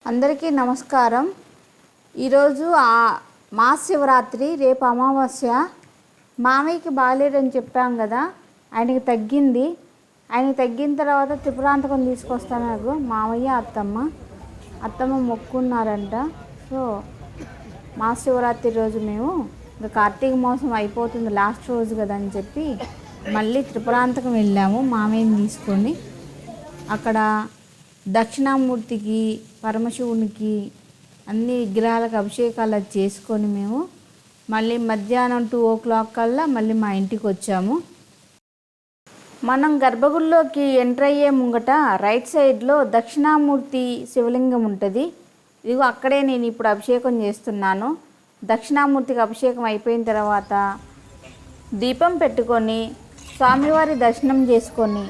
అందరికీ నమస్కారం. ఈరోజు మహాశివరాత్రి, రేపు అమావాస్య. మామయ్యకి బాగాలేదని చెప్పాం కదా, ఆయనకి తగ్గింది. ఆయనకి తగ్గిన తర్వాత త్రిపురాంతకం తీసుకొస్తాను. మామయ్య అత్తమ్మ మొక్కున్నారంట. సో మహాశివరాత్రి రోజు మేము ఇంకా కార్తీక మాసం అయిపోతుంది, లాస్ట్ రోజు కదా అని చెప్పి మళ్ళీ త్రిపురాంతకం వెళ్ళాము మామయ్యని తీసుకొని. అక్కడ దక్షిణామూర్తికి, పరమశివునికి, అన్ని విగ్రహాలకు అభిషేకాలు చేసుకొని మేము మళ్ళీ మధ్యాహ్నం 2 o'clock కల్లా మళ్ళీ మా ఇంటికి వచ్చాము. మనం గర్భగుడిలోకి ఎంటర్ అయ్యే ముంగట రైట్ సైడ్లో దక్షిణామూర్తి శివలింగం ఉంటుంది. ఇదిగో అక్కడే నేను ఇప్పుడు అభిషేకం చేస్తున్నాను. దక్షిణామూర్తికి అభిషేకం అయిపోయిన తర్వాత దీపం పెట్టుకొని స్వామివారి దర్శనం చేసుకొని,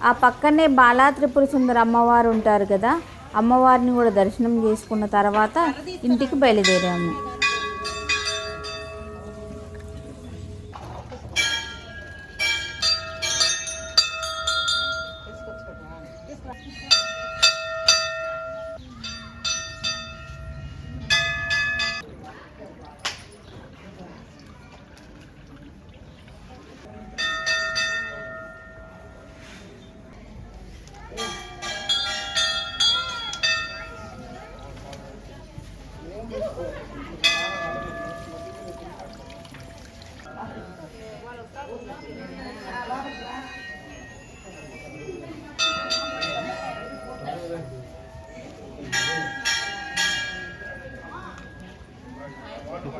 ఆ పక్కనే బాలా త్రిపుర సుందర అమ్మవారు ఉంటారు కదా, అమ్మవారిని కూడా దర్శనం చేసుకున్న తర్వాత ఇంటికి బయలుదేరాము.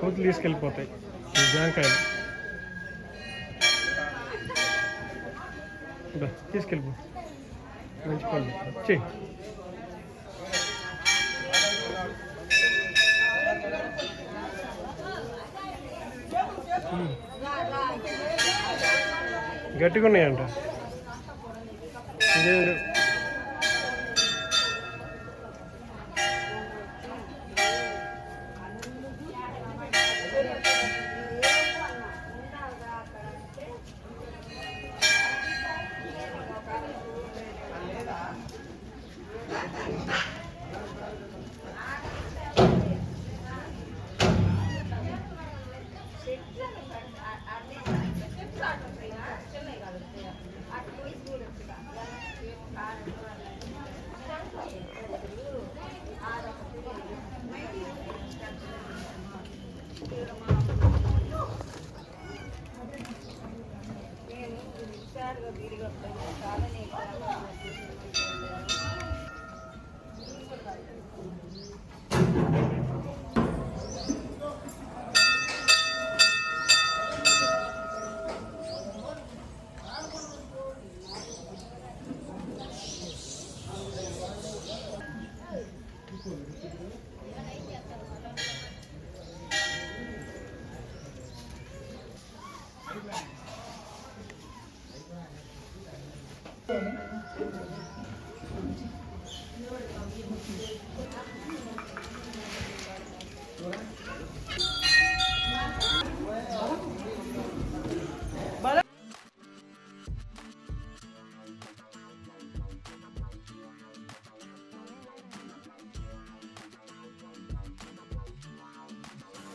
కోతులు తీసుకెళ్ళిపోతాయి జాంకాయలు. తీసుకెళ్ళిపో, మంచి పళ్ళు చెయ్యి. గట్టిగా ఉన్నాయంట.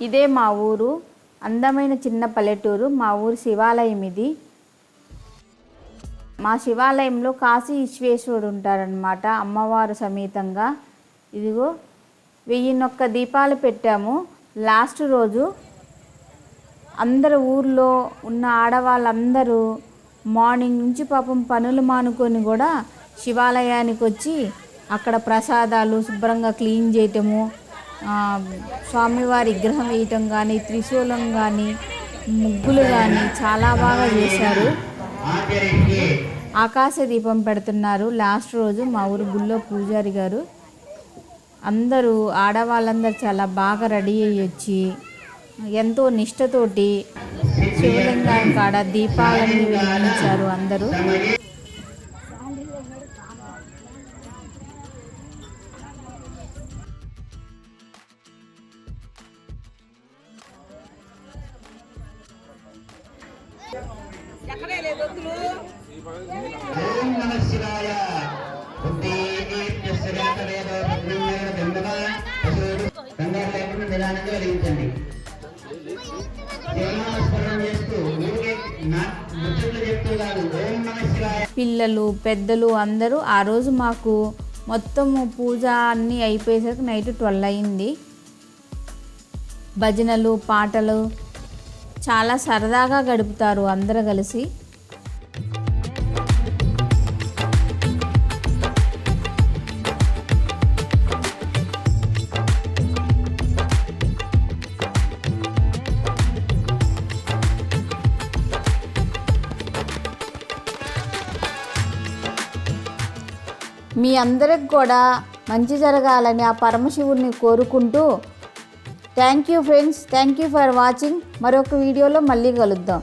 ఇదే మా ఊరు, అందమైన చిన్న పల్లెటూరు. మా ఊరు శివాలయం ఇది. మా శివాలయంలో కాశీ విశ్వేశ్వరుడు ఉంటారనమాట, అమ్మవారు సమేతంగా. ఇదిగో 1001 దీపాలు పెట్టాము. లాస్ట్ రోజు అందరు ఊర్లో ఉన్న ఆడవాళ్ళందరూ మార్నింగ్ నుంచి పాపం పనులు మానుకొని కూడా శివాలయానికి వచ్చి అక్కడ ప్రసాదాలు శుభ్రంగా క్లీన్ చేయటము, స్వామివారి విగ్రహం వేయటం కానీ, త్రిశూలం కానీ, ముగ్గులు కానీ చాలా బాగా చేశారు. ఆకాశ దీపం పెడుతున్నారు లాస్ట్ రోజు మా ఊరు గుళ్ళో పూజారి గారు. అందరూ ఆడవాళ్ళందరూ చాలా బాగా రెడీ అయ్యి వచ్చి ఎంతో నిష్టతోటి శివలింగాన్ని కాడ దీపాలన్నీ వెలిగించారు అందరూ. ఓం నమః శివాయ. పిల్లలు పెద్దలు అందరూ ఆ రోజు మాకు మొత్తము పూజ అన్నీ అయిపోయేసరికి నైట్ 12 అయింది. భజనలు పాటలు చాలా సరదాగా గడుపుతారు అందరూ కలిసి. మీ అందరికి కూడా మంచి జరగాలని ఆ పరమశివుడిని కోరుకుంటూ thank you friends, thank you for watching. మరొక వీడియోలో మళ్ళీ కలుద్దాం.